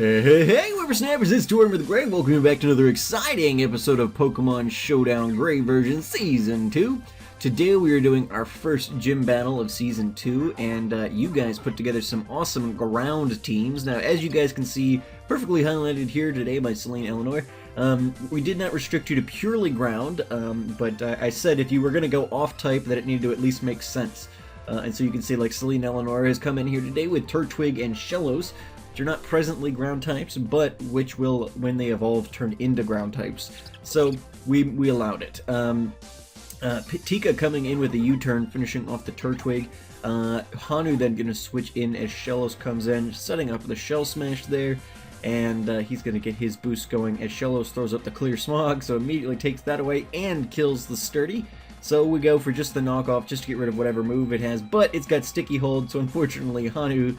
Hey, whippersnappers, it's TortimerTheGreYT. Welcome you back to another exciting episode of Pokemon Showdown Gray version Season 2. Today we are doing our first gym battle of Season 2, and you guys put together some awesome ground teams. Now, as you guys can see, perfectly highlighted here today by Celine Eleanor, we did not restrict you to purely ground, but I said if you were going to go off-type that it needed to at least make sense. And so you can see like Celine Eleanor has come in here today with Turtwig and Shellos, which are not presently ground types, but which will, when they evolve, turn into ground types. So we allowed it. Tika coming in with a U-turn, finishing off the Turtwig. Hanu then going to switch in as Shellos comes in, setting up the Shell Smash there. And he's going to get his boost going as Shellos throws up the Clear Smog, so immediately takes that away and kills the Sturdy. So we go for just the knockoff, just to get rid of whatever move it has, but it's got Sticky Hold, so unfortunately Hanu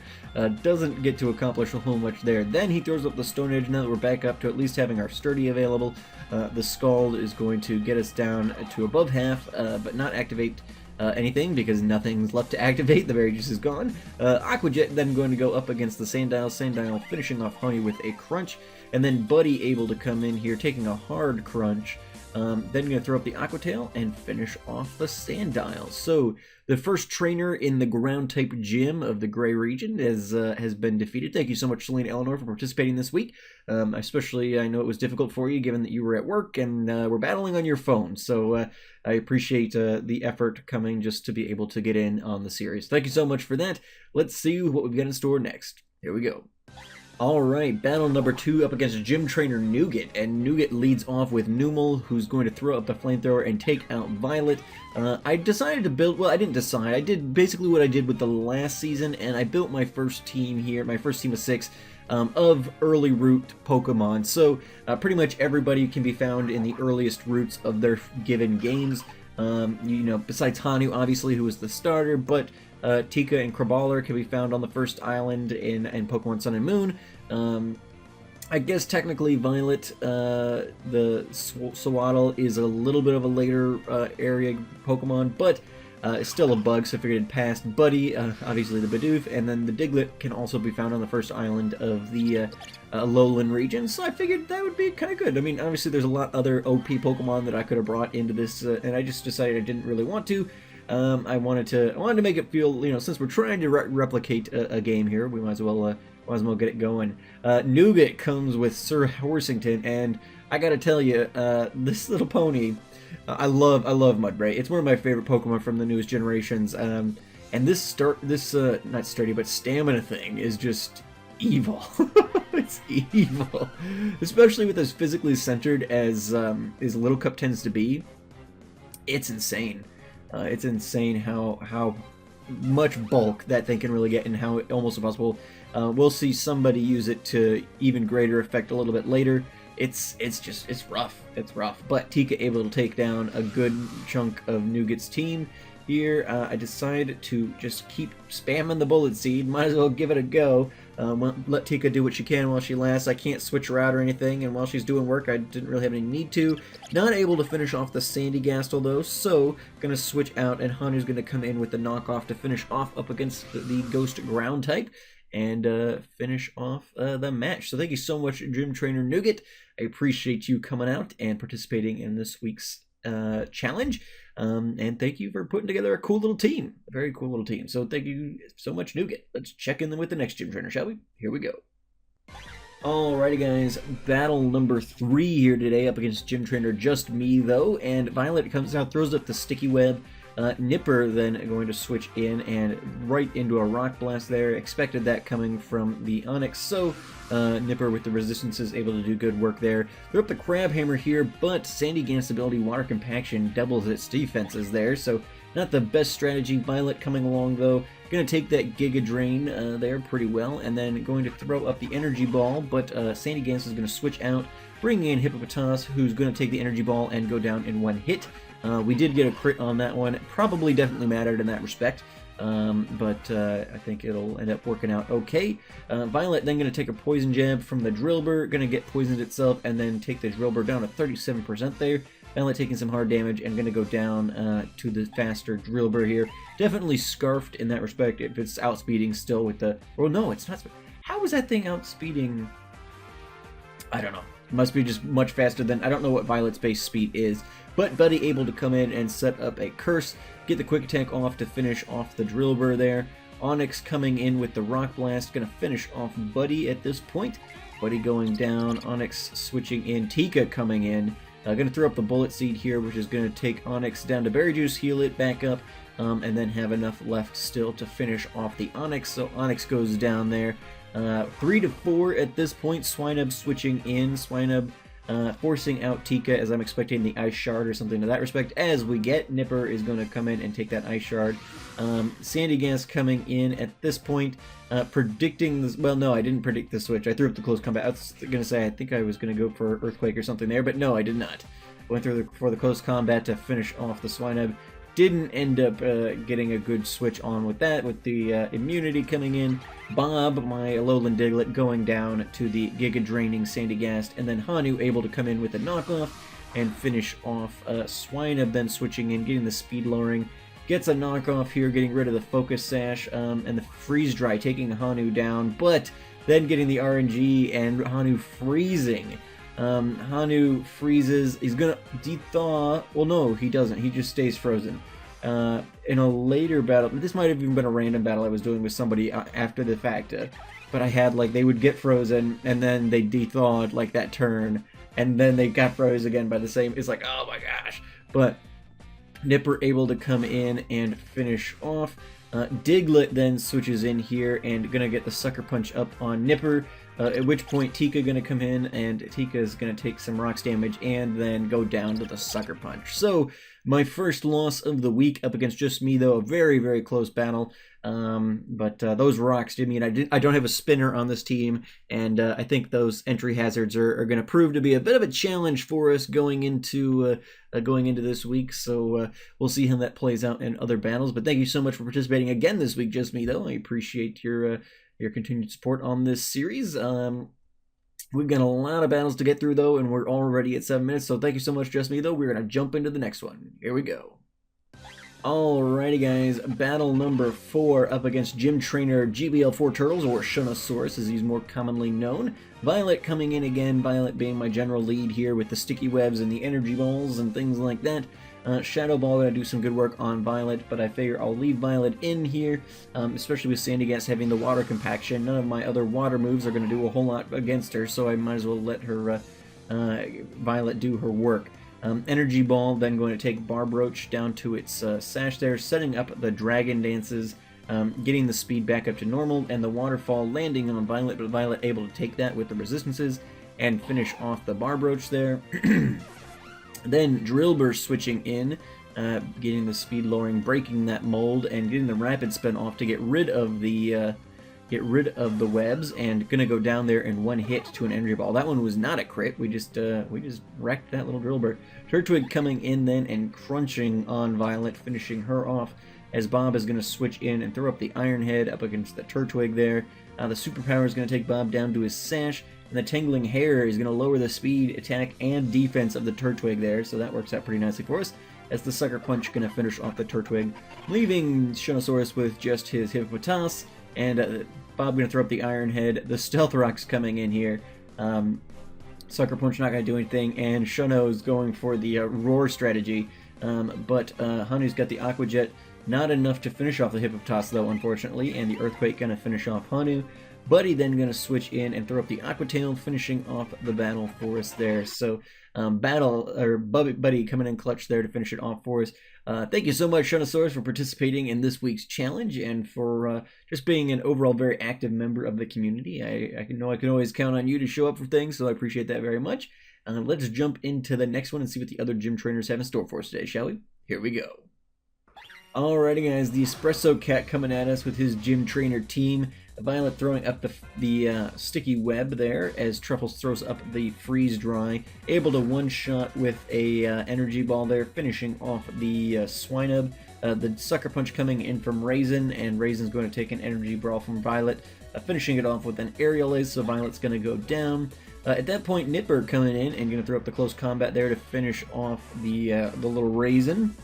doesn't get to accomplish a whole much there. Then he throws up the Stone Edge. Now that we're back up to at least having our Sturdy available, the Scald is going to get us down to above half, but not activate anything, because nothing's left to activate. The berry juice is gone. Aqua Jet then going to go up against the Sandile. Sandile finishing off Honey with a Crunch, and then Buddy able to come in here, taking a hard Crunch. Then going to throw up the Aqua Tail and finish off the Sandile. So the first trainer in the ground type gym of the Gray region has been defeated. Thank you so much, Celine Eleanor, for participating this week. Especially, I know it was difficult for you given that you were at work and were battling on your phone. So I appreciate the effort coming just to be able to get in on the series. Thank you so much for that. Let's see what we've got in store next. Here we go. Alright, battle number 2 up against Gym Trainer Nougat, and Nougat leads off with Numel, who's going to throw up the Flamethrower and take out Violet. I decided to build, well, I didn't decide, I did basically what I did with the last season, and I built my first team here, my first team of 6, of early route Pokemon. So pretty much everybody can be found in the earliest routes of their given games. You know, besides Hanu, obviously, who was the starter, but Tika and Kraballer can be found on the first island in Pokemon Sun and Moon. I guess technically Violet, the Swaddle is a little bit of a later area Pokemon, but it's still a bug, so I figured it passed. Buddy, obviously the Bidoof, and then the Diglett can also be found on the first island of the Lowland region, so I figured that would be kind of good. I mean, obviously there's a lot other OP Pokemon that I could have brought into this, and I just decided I didn't really want to. I wanted to make it feel, you know, since we're trying to replicate a game here, we might as well get it going. Nougat comes with Sir Horsington, and I gotta tell you, this little pony, I love Mudbray. It's one of my favorite Pokemon from the newest generations. And this not sturdy, but stamina thing is just evil. It's evil, especially with as physically centered as Little Cup tends to be. It's insane. It's insane how much bulk that thing can really get, and how almost impossible. We'll see somebody use it to even greater effect a little bit later. It's rough. It's rough. But Tika able to take down a good chunk of Nougat's team here. I decided to just keep spamming the Bullet Seed. Might as well give it a go. Let Tika do what she can while she lasts. I can't switch her out or anything, and while she's doing work, I didn't really have any need to. Not able to finish off the Sandygast, though, so gonna switch out, and Hanu's gonna come in with the knockoff to finish off up against the Ghost Ground type, and finish off the match. So thank you so much, Gym Trainer Nougat. I appreciate you coming out and participating in this week's challenge. And thank you for putting together a cool little team. A very cool little team. So thank you so much, Nougat. Let's check in with the next gym trainer, shall we? Here we go. Alrighty, guys. Battle number 3 here today up against Gym Trainer Just Me, though. And Violet comes out, throws up the Sticky Web. Nipper then going to switch in and right into a Rock Blast there. Expected that coming from the Onix, so Nipper with the resistances able to do good work there. Throw up the Crab Hammer here, but Sandygast's ability Water Compaction doubles its defenses there, so not the best strategy. Violet coming along, though, going to take that Giga Drain there pretty well, and then going to throw up the Energy Ball, but Sandygast is going to switch out, bringing in Hippopotas, who's going to take the Energy Ball and go down in one hit. We did get a crit on that one. Probably definitely mattered in that respect, but I think it'll end up working out okay. Violet then going to take a Poison Jab from the Drillbur, going to get poisoned itself, and then take the Drillbur down to 37% there. Violet taking some hard damage and going to go down to the faster Drillbur here. Definitely scarfed in that respect if it's outspeeding still with the... Or no, it's not... How is that thing outspeeding I don't know. Must be just much faster than, I don't know what Violet's base speed is. But Buddy able to come in and set up a curse, get the quick attack off to finish off the drill burr there. Onyx coming in with the rock blast, gonna finish off Buddy at this point. Buddy going down, Onyx switching in, Tika coming in. Gonna throw up the bullet seed here, which is gonna take Onyx down to berry juice, heal it back up, and then have enough left still to finish off the Onyx. So Onyx goes down there. 3 to 4 at this point. Swinub switching in. Swinub forcing out Tika, as I'm expecting the Ice Shard or something to that respect. As we get, Nipper is going to come in and take that Ice Shard. Sandy Gas coming in at this point, predicting this. Well, no, I didn't predict the switch. I threw up the close combat. I was going to say I think I was going to go for Earthquake or something there, but no, I did not. Went through for the close combat to finish off the Swinub. Didn't end up getting a good switch on with that, with the immunity coming in. Bob, my Alolan Diglett, going down to the Giga Draining Sandy Gast, and then Hanu able to come in with a knockoff and finish off Swinub, then switching in, getting the speed lowering. Gets a knockoff here, getting rid of the Focus Sash and the Freeze Dry, taking Hanu down, but then getting the RNG and Hanu freezing. Hanu freezes, he's gonna dethaw, well no, he doesn't, he just stays frozen. In a later battle, this might have even been a random battle I was doing with somebody after the fact, but I had, like, they would get frozen, and then they dethawed, like, that turn, and then they got froze again by the same, it's like, oh my gosh. But Nipper able to come in and finish off. Diglett then switches in here and gonna get the Sucker Punch up on Nipper, at which point Tika gonna come in, and Tika is gonna take some rocks damage and then go down to the Sucker Punch. So my first loss of the week up against just me, though, a very, very close battle. But those rocks did mean I don't have a spinner on this team, and I think those entry hazards are going to prove to be a bit of a challenge for us going into this week. So we'll see how that plays out in other battles. But thank you so much for participating again this week, just me, though. I appreciate your continued support on this series. We've got a lot of battles to get through, though, and we're already at 7 minutes, so thank you so much, Just Me, though. We're going to jump into the next one. Here we go. Alrighty, guys. Battle number 4 up against Gym Trainer GBL4 Turtles, or Shunosaurus, as he's more commonly known. Violet coming in again, Violet being my general lead here with the sticky webs and the energy balls and things like that. Shadow Ball going to do some good work on Violet, but I figure I'll leave Violet in here, especially with Sandy Gas having the water compaction. None of my other water moves are going to do a whole lot against her, so I might as well let her Violet do her work. Energy Ball then going to take Barbroach down to its sash there, setting up the Dragon Dances, getting the speed back up to normal, and the Waterfall landing on Violet, but Violet able to take that with the resistances and finish off the Barbroach there. Then Drillbur switching in, getting the speed lowering, breaking that mold, and getting the rapid spin off to get rid of the webs, and gonna go down there in one hit to an energy ball. That one was not a crit. We just wrecked that little Drillbur. Turtwig coming in then and crunching on Violet, finishing her off, as Bob is gonna switch in and throw up the Iron Head up against the Turtwig there. The superpower is gonna take Bob down to his sash, and the Tangling Hair is going to lower the speed, attack, and defense of the Turtwig there, so that works out pretty nicely for us, as the Sucker Punch going to finish off the Turtwig, leaving Shunosaurus with just his Hippopotas, and Bob going to throw up the Iron Head. The Stealth Rock's coming in here. Sucker Punch not going to do anything, and Shuno's going for the Roar strategy, but Hanu's got the Aqua Jet. Not enough to finish off the Hippopotas, though, unfortunately, and the Earthquake going to finish off Hanu. Buddy then going to switch in and throw up the Aqua Tail, finishing off the battle for us there. So, Buddy coming in clutch there to finish it off for us. Thank you so much, Shunosaurus, for participating in this week's challenge and for just being an overall very active member of the community. I know I can always count on you to show up for things, so I appreciate that very much. Let's jump into the next one and see what the other gym trainers have in store for us today, shall we? Here we go. Alrighty, guys, the Espresso Cat coming at us with his gym trainer team. Violet throwing up the sticky web there as Truffles throws up the freeze dry. Able to one-shot with a energy ball there, finishing off the Swinub. The Sucker Punch coming in from Raisin, and Raisin's going to take an energy ball from Violet, finishing it off with an Aerial Ace, so Violet's going to go down. At that point, Nipper coming in and going to throw up the close combat there to finish off the little Raisin.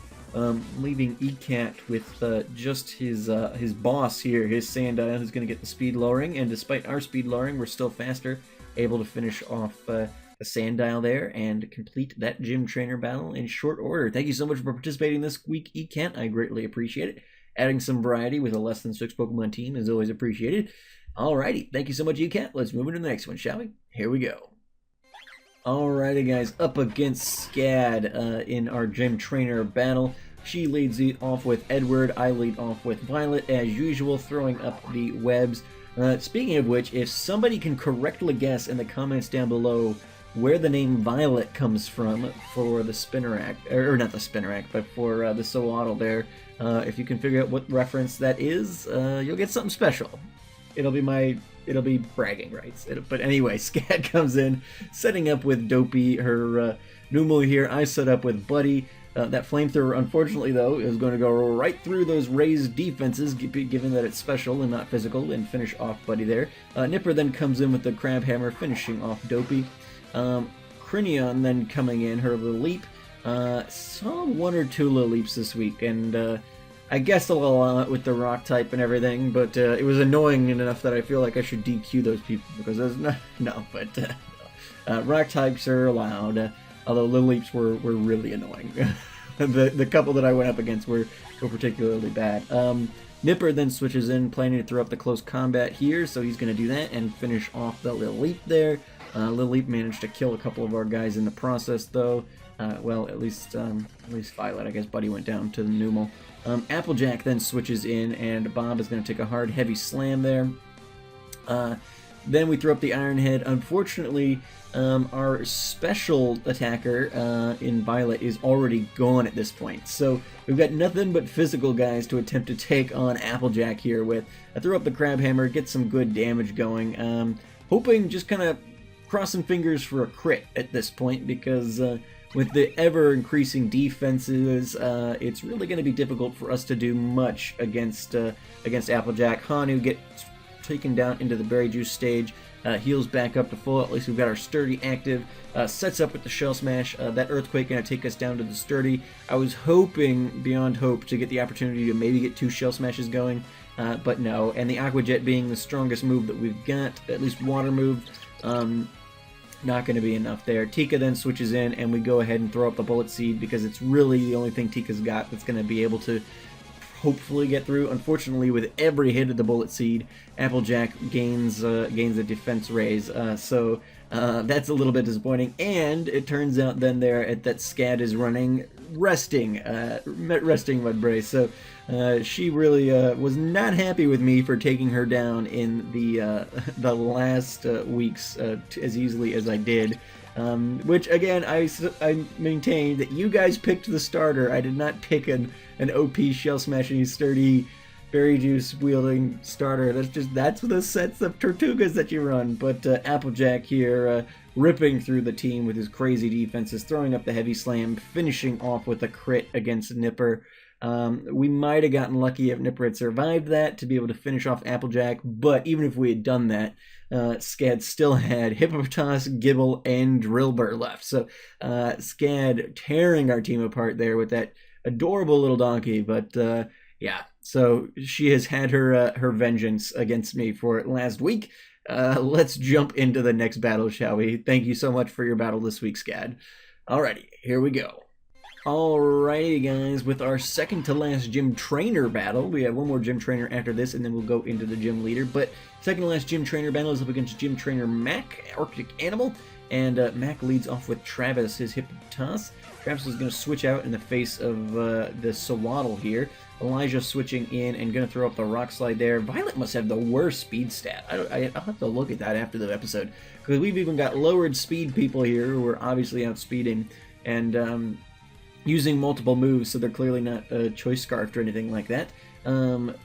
Leaving ECAT with just his boss here, his Sandile, who's going to get the speed lowering, and despite our speed lowering, we're still faster. able to finish off the sand dial there and complete that gym trainer battle in short order. Thank you so much for participating this week, Ekent. I greatly appreciate it. Adding some variety with a less than 6 Pokemon team is always appreciated. Alrighty, thank you so much, Ekent. Let's move into the next one, shall we? Here we go. Alrighty, guys, up against Scad in our gym trainer battle. She leads it off with Edward. I lead off with Violet, as usual, throwing up the webs. Speaking of which, if somebody can correctly guess in the comments down below where the name Violet comes from for the Spinnerack, or not the Spinnerack, but for the Sowaddle there, if you can figure out what reference that is, you'll get something special. It'll be bragging rights. But anyway, Scad comes in, setting up with Dopey, her Numel here. I set up with Buddy. That flamethrower, unfortunately, though, is going to go right through those raised defenses, given that it's special and not physical, and finish off Buddy there. Nipper then comes in with the Crab Hammer, finishing off Dopey. Crinion then coming in, her little leap. Saw 1 or 2 little leaps this week, and I guessed a lot with the rock type and everything, but it was annoying enough that I feel like I should DQ those people, because there's rock types are allowed, although little leaps were really annoying. The couple that I went up against were particularly bad. Nipper then switches in, planning to throw up the close combat here, so he's going to do that and finish off the little leap there. Little leap managed to kill a couple of our guys in the process, though. Well, at least Violet. I guess Buddy went down to the Numel. Applejack then switches in, and Bob is going to take a hard, heavy slam there. Then we throw up the Iron Head. Unfortunately, our special attacker in Violet is already gone at this point. So we've got nothing but physical guys to attempt to take on Applejack here with. I throw up the Crab Hammer, get some good damage going. Hoping, just kind of crossing fingers for a crit at this point, because with the ever-increasing defenses, it's really going to be difficult for us to do much against Applejack. Hanu gets taken down into the Berry Juice stage, heals back up to full. At least we've got our Sturdy active, sets up with the Shell Smash. That Earthquake going to take us down to the Sturdy. I was hoping, beyond hope, to get the opportunity to maybe get 2 Shell Smashes going, but no. And the Aqua Jet being the strongest move that we've got, at least water move, not going to be enough there. Tika then switches in, and we go ahead and throw up the Bullet Seed, because it's really the only thing Tika's got that's going to be able to hopefully get through. Unfortunately, with every hit of the Bullet Seed, Applejack gains a defense raise, so that's a little bit disappointing. And it turns out then that Scad is running resting Mudbray, so she really was not happy with me for taking her down in the last weeks as easily as I did. Which again, I maintain that you guys picked the starter. I did not pick an OP Shell Smashing Sturdy Berry Juice wielding starter. That's the sets of Tortugas that you run. But Applejack here ripping through the team with his crazy defenses, throwing up the heavy slam, finishing off with a crit against Nipper. We might have gotten lucky if Nipper had survived that to be able to finish off Applejack, but even if we had done that, Scad still had Hippopotas, Gibble, and Drillbur left. So Scad tearing our team apart there with that adorable little donkey, but yeah, so she has had her vengeance against me for last week. Let's jump into the next battle, shall we? Thank you so much for your battle this week, Scad. Alrighty, here we go. Alrighty, guys, with our second to last gym trainer battle, we have one more gym trainer after this, and then we'll go into the gym leader. But second to last gym trainer battle is up against gym trainer Mac, Arctic Animal, and Mac leads off with Travis, his Hippopotas. Travis is going to switch out in the face of the Sowaddle here. Elijah switching in and going to throw up the Rock Slide there. Violet must have the worst speed stat. I'll have to look at that after the episode, because we've even got lowered speed people here who are obviously outspeeding and using multiple moves, so they're clearly not choice scarfed or anything like that.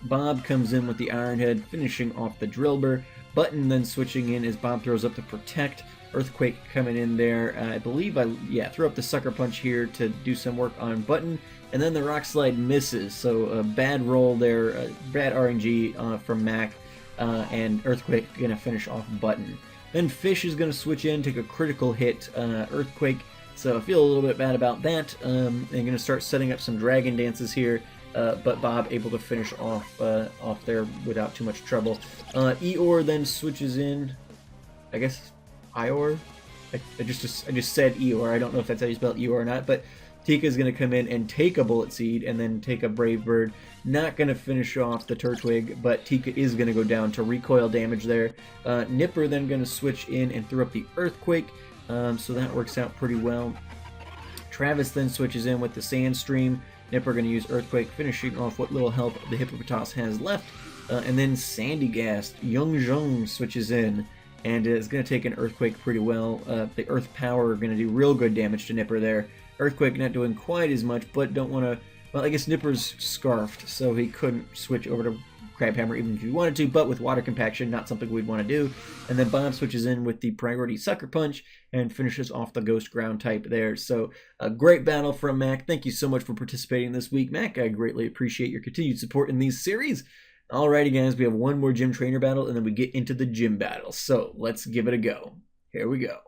Bob comes in with the Iron Head, finishing off the Drillbur. Button then switching in as Bob throws up the Protect. Earthquake coming in there. I believe throw up the Sucker Punch here to do some work on Button. And then the Rock Slide misses, so a bad roll there, bad RNG from Mac, and Earthquake going to finish off Button. Then Fish is going to switch in, take a critical hit, Earthquake, so I feel a little bit bad about that. I'm going to start setting up some Dragon Dances here, but Bob able to finish off there without too much trouble. Eeyore then switches in, I guess Eeyore. I just said Eeyore. I don't know if that's how you spell Eeyore or not, but Tika is going to come in and take a Bullet Seed and then take a Brave Bird. Not going to finish off the Turtwig, but Tika is going to go down to recoil damage there. Nipper then going to switch in and throw up the Earthquake, so that works out pretty well. Travis then switches in with the Sandstream. Nipper going to use Earthquake, finishing off what little health the Hippopotas has left. And then Sandygast, Young Zhong switches in, and is going to take an Earthquake pretty well. The Earth Power going to do real good damage to Nipper there. Earthquake not doing quite as much, but don't want to... Well, I guess Nipper's scarfed, so he couldn't switch over to Crabhammer even if he wanted to, but with Water Compaction, not something we'd want to do. And then Bob switches in with the Priority Sucker Punch and finishes off the Ghost Ground type there. So a great battle from Mac. Thank you so much for participating this week, Mac. I greatly appreciate your continued support in these series. Alrighty, guys, we have one more gym trainer battle, and then we get into the gym battle. So let's give it a go. Here we go.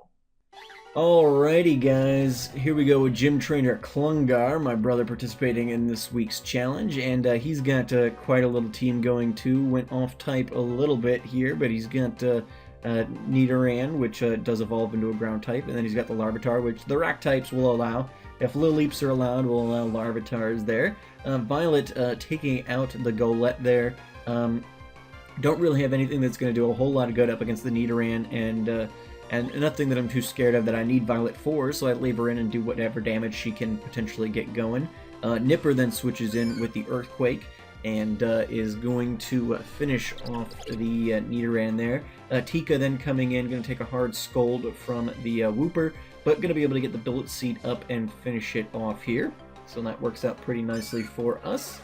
Alrighty, guys, here we go with Gym Trainer Klungar, my brother participating in this week's challenge, and he's got quite a little team going too. Went off type a little bit here, but he's got Nidoran, which does evolve into a ground type, and then he's got the Larvitar, which the rock types will allow. If Lilleeps are allowed, we'll allow Larvitars there. Violet taking out the Golett there. Don't really have anything that's going to do a whole lot of good up against the Nidoran, and nothing that I'm too scared of that I need Violet for, so I leave her in and do whatever damage she can potentially get going. Nipper then switches in with the Earthquake and is going to finish off the Nidoran there. Tika then coming in, going to take a hard Scold from the Wooper, but going to be able to get the Bullet Seed up and finish it off here. So that works out pretty nicely for us.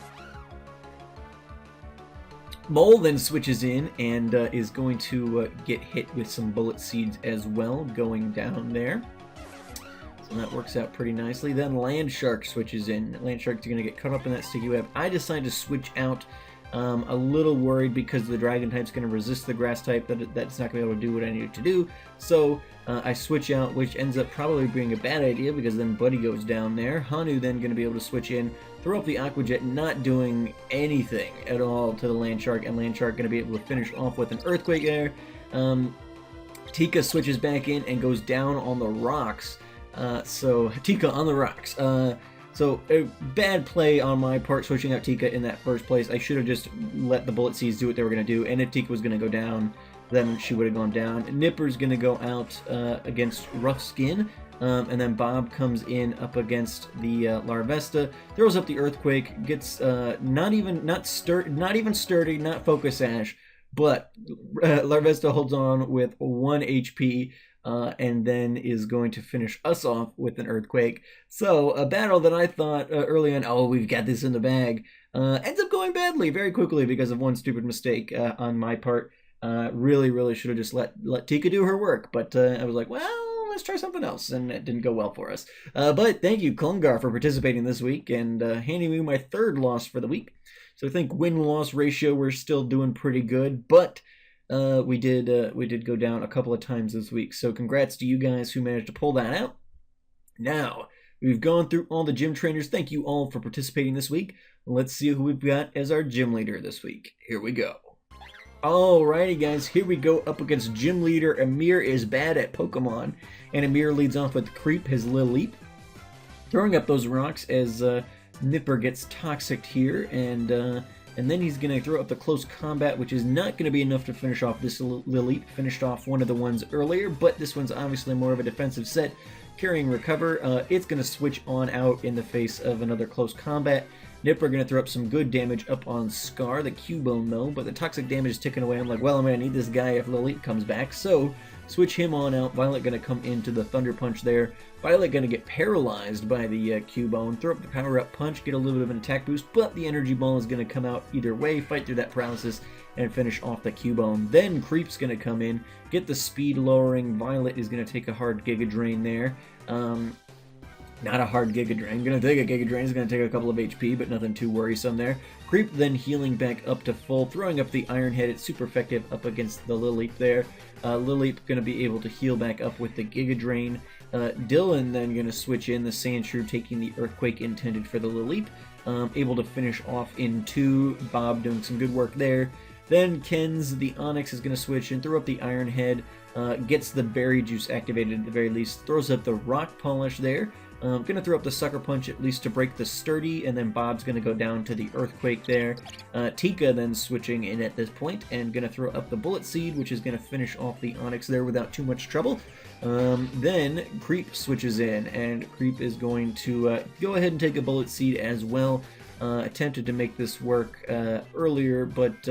Mole then switches in and is going to get hit with some Bullet Seeds as well, going down there. So that works out pretty nicely. Then Landshark switches in. Landshark's going to get caught up in that sticky web. I decide to switch out. A little worried because the Dragon type's going to resist the Grass type. That's not going to be able to do what I need it to do. So I switch out, which ends up probably being a bad idea because then Buddy goes down there. Hanu then going to be able to switch in, throw up the Aqua Jet, not doing anything at all to the Landshark, and Landshark going to be able to finish off with an Earthquake there. Tika switches back in and goes down on the rocks. So Tika on the rocks. So a bad play on my part switching out Tika in that first place. I should have just let the Bullet Seeds do what they were going to do, and if Tika was going to go down, then she would have gone down. Nipper's going to go out against Rough Skin, and then Bob comes in up against the Larvesta, throws up the Earthquake, gets not even sturdy, not Focus Sash, but Larvesta holds on with 1 HP. And then is going to finish us off with an Earthquake. So a battle that I thought early on, oh, we've got this in the bag, ends up going badly very quickly because of one stupid mistake on my part. Really should have just let Tika do her work, but I was like, well, let's try something else, and it didn't go well for us. But thank you, Klungar, for participating this week and handing me my 3rd loss for the week. So I think win-loss ratio, we're still doing pretty good, but we did go down a couple of times this week, so congrats to you guys who managed to pull that out. Now, we've gone through all the gym trainers. Thank you all for participating this week. Let's see who we've got as our gym leader this week. Here we go. Alrighty, guys, here we go up against gym leader. Amir is bad at Pokemon, and Amir leads off with Creep, his Lilleep, throwing up those rocks as Nipper gets Toxic here, and then he's going to throw up the Close Combat, which is not going to be enough to finish off this Lilleep. Finished off one of the ones earlier, but this one's obviously more of a defensive set. Carrying Recover, it's going to switch on out in the face of another Close Combat. Nipper going to throw up some good damage up on Scar, the Cubone though, but the toxic damage is ticking away. I'm like, well, I'm going to need this guy if Lilleep comes back, so switch him on out. Violet going to come into the Thunder Punch there. Violet going to get paralyzed by the Cubone, throw up the Power Up Punch, get a little bit of an attack boost, but the Energy Ball is going to come out either way, fight through that paralysis, and finish off the Cubone. Then Creep's going to come in, get the speed lowering. Violet is going to take a hard Giga Drain there. Not a hard Giga Drain. Going to take a Giga Drain. It's going to take a couple of HP, but nothing too worrisome there. Creep then healing back up to full, throwing up the Iron Head. It's super effective up against the Lilleep there. Lilleep going to be able to heal back up with the Giga Drain. Dylan then going to switch in the Sandshrew, taking the Earthquake intended for the Lilleep. Able to finish off in 2. Bob doing some good work there. Then Ken's the Onyx is going to switch and throw up the Iron Head. gets the berry juice activated at the very least, throws up the rock polish there. Gonna throw up the sucker punch at least to break the sturdy, and then Bob's gonna go down to the earthquake there. Tika then switching in at this point and gonna throw up the bullet seed, which is gonna finish off the onyx there without too much trouble. Then Creep switches in, and Creep is going to go ahead and take a bullet seed as well. Attempted to make this work earlier, but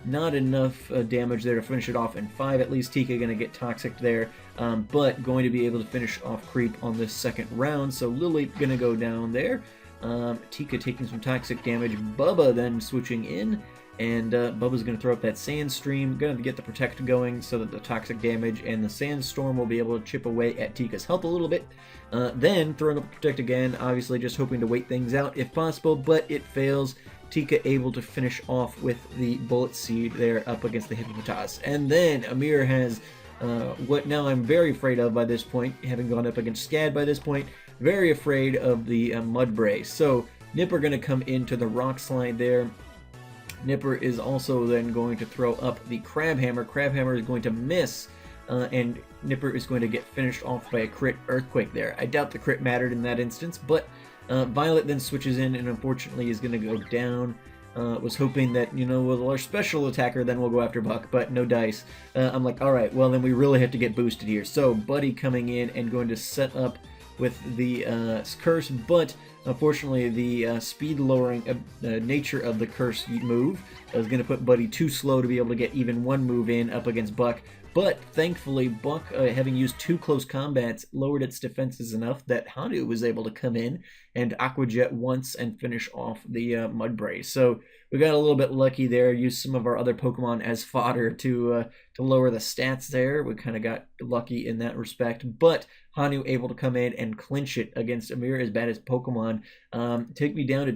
not enough damage there to finish it off in 5. At least Tika going to get toxic there, but going to be able to finish off Creep on this second round. So Lily going to go down there. Tika taking some toxic damage. Bubba then switching in, and Bubba's going to throw up that Sandstream, going to get the Protect going so that the toxic damage and the Sandstorm will be able to chip away at Tika's health a little bit. Then throwing up the Protect again, obviously just hoping to wait things out if possible, but it fails. Tika able to finish off with the Bullet Seed there up against the Hippopotas. And then Amir has what now I'm very afraid of by this point, having gone up against Scad by this point, very afraid of the Mudbray. So Nipper going to come into the Rock Slide there. Nipper is also then going to throw up the Crab Hammer. Crab Hammer is going to miss, and Nipper is going to get finished off by a crit Earthquake there. I doubt the crit mattered in that instance, but Violet then switches in and unfortunately is going to go down. Was hoping that, you know, with our special attacker then we'll go after Buck, but no dice. I'm like, alright, well then we really have to get boosted here. So Buddy coming in and going to set up with the curse, but unfortunately the speed lowering nature of the curse move is going to put Buddy too slow to be able to get even one move in up against Buck. But thankfully, Buck, having used 2 close combats, lowered its defenses enough that Hanu was able to come in and Aqua Jet once and finish off the Mudbray. So we got a little bit lucky there, used some of our other Pokemon as fodder to lower the stats there. We kind of got lucky in that respect, but Hanu able to come in and clinch it against Amir as bad as Pokemon. Take me down to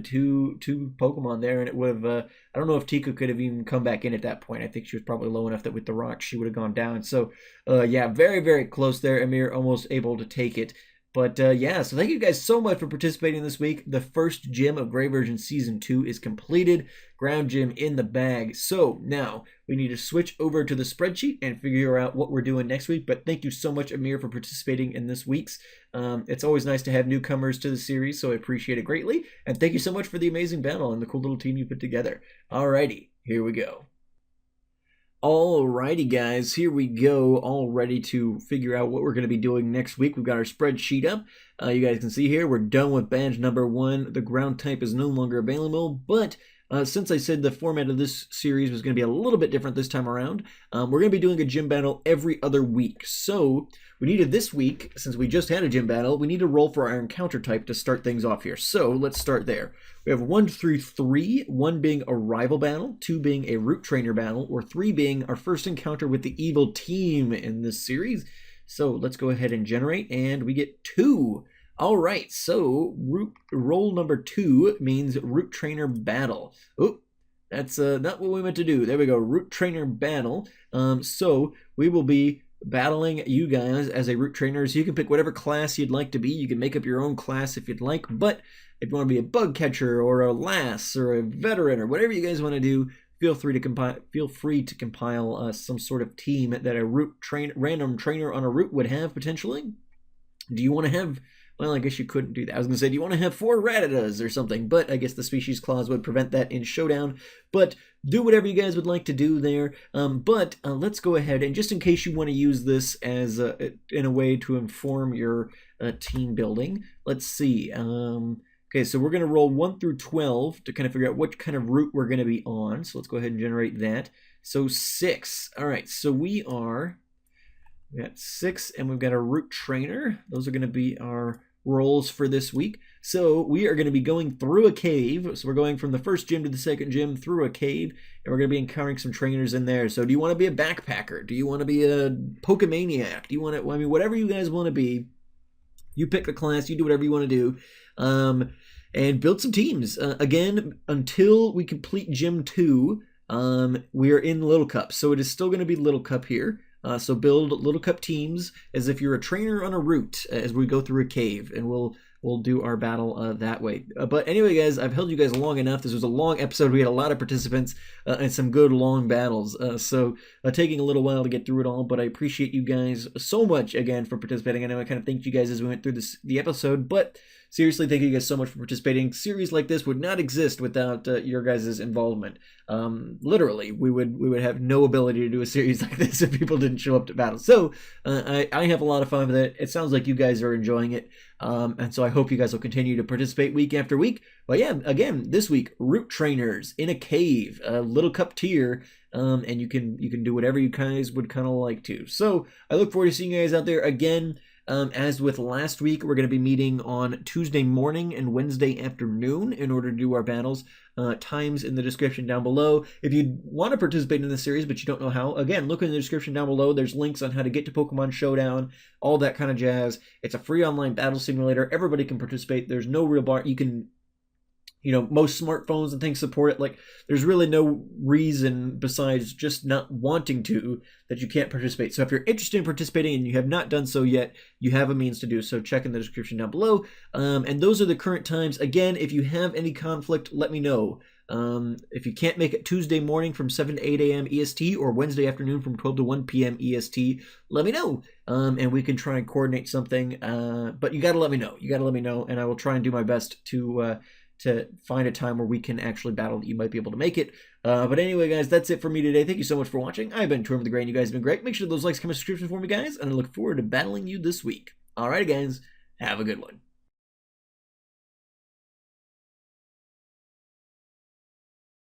two Pokemon there, and it would have, I don't know if Tika could have even come back in at that point. I think she was probably low enough that with the rock she would have gone down. So yeah, very, very close there. Amir almost able to take it. But yeah, so thank you guys so much for participating this week. The first gym of Gray Version Season 2 is completed. Ground gym in the bag. So now we need to switch over to the spreadsheet and figure out what we're doing next week. But thank you so much, Amir, for participating in this week's. It's always nice to have newcomers to the series, so I appreciate it greatly. And thank you so much for the amazing battle and the cool little team you put together. Alrighty, here we go. Alrighty guys, here we go, all ready to figure out what we're going to be doing next week. We've got our spreadsheet up. You guys can see here, we're done with badge number 1. The ground type is no longer available, but since I said the format of this series was going to be a little bit different this time around, we're going to be doing a gym battle every other week. So we needed this week, since we just had a gym battle, we need to roll for our encounter type to start things off here. So let's start there. We have 1 through 3, 1 being a rival battle, 2 being a root trainer battle, or 3 being our first encounter with the evil team in this series. So let's go ahead and generate, and we get 2. All right, so roll number 2 means root trainer battle. Oh, that's not what we meant to do. There we go, root trainer battle. So we will be battling you guys as a root trainer. So you can pick whatever class you'd like to be. You can make up your own class if you'd like, but if you want to be a bug catcher or a lass or a veteran or whatever you guys want to do, feel free to compile some sort of team that a random trainer on a route would have potentially. Do you want to have, well, I guess you couldn't do that. I was going to say, do you want to have 4 Rattatas or something? But I guess the species clause would prevent that in Showdown. But do whatever you guys would like to do there. But let's go ahead, and just in case you want to use this as in a way to inform your team building, let's see. Okay, so we're going to roll 1 through 12 to kind of figure out what kind of route we're going to be on. So let's go ahead and generate that. So 6. All right, so we got 6, and we've got a root trainer. Those are going to be our rolls for this week. So we are going to be going through a cave. So we're going from the first gym to the second gym through a cave, and we're going to be encountering some trainers in there. So do you want to be a backpacker? Do you want to be a Pokemaniac? Do you want to, I mean, whatever you guys want to be, you pick the class, you do whatever you want to do. And build some teams. Again, until we complete Gym 2, we are in Little Cup. So it is still going to be Little Cup here. So build Little Cup teams as if you're a trainer on a route as we go through a cave. And we'll we'll do our battle that way. But anyway, guys, I've held you guys long enough. This was a long episode. We had a lot of participants and some good long battles. So taking a little while to get through it all, but I appreciate you guys so much again for participating. I know I kind of thanked you guys as we went through the episode, but seriously, thank you guys so much for participating. Series like this would not exist without your guys' involvement. Literally, we would have no ability to do a series like this if people didn't show up to battle. So I have a lot of fun with it. It sounds like you guys are enjoying it, and so I hope you guys will continue to participate week after week. But yeah, again, this week, root trainers in a cave, a little cup tier, and you can do whatever you guys would kind of like to. So I look forward to seeing you guys out there again. As with last week, we're going to be meeting on Tuesday morning and Wednesday afternoon in order to do our battles. Times in the description down below. If you want to participate in this series but you don't know how, again, look in the description down below. There's links on how to get to Pokemon Showdown, all that kind of jazz. It's a free online battle simulator. Everybody can participate. There's no real bar. You can... most smartphones and things support it. Like, there's really no reason besides just not wanting to that you can't participate. So if you're interested in participating and you have not done so yet, you have a means to do so. Check in the description down below. And those are the current times. Again, if you have any conflict, let me know. If you can't make it Tuesday morning from 7 to 8 a.m. EST or Wednesday afternoon from 12 to 1 p.m. EST, let me know. And we can try and coordinate something. But you got to let me know. You got to let me know, and I will try and do my best to find a time where we can actually battle that you might be able to make it. But anyway, guys, that's it for me today. Thank you so much for watching. I've been TortimerTheGreYT, and you guys have been great. Make sure those likes, comments, subscriptions for me, guys, and I look forward to battling you this week. Alright, guys, have a good one.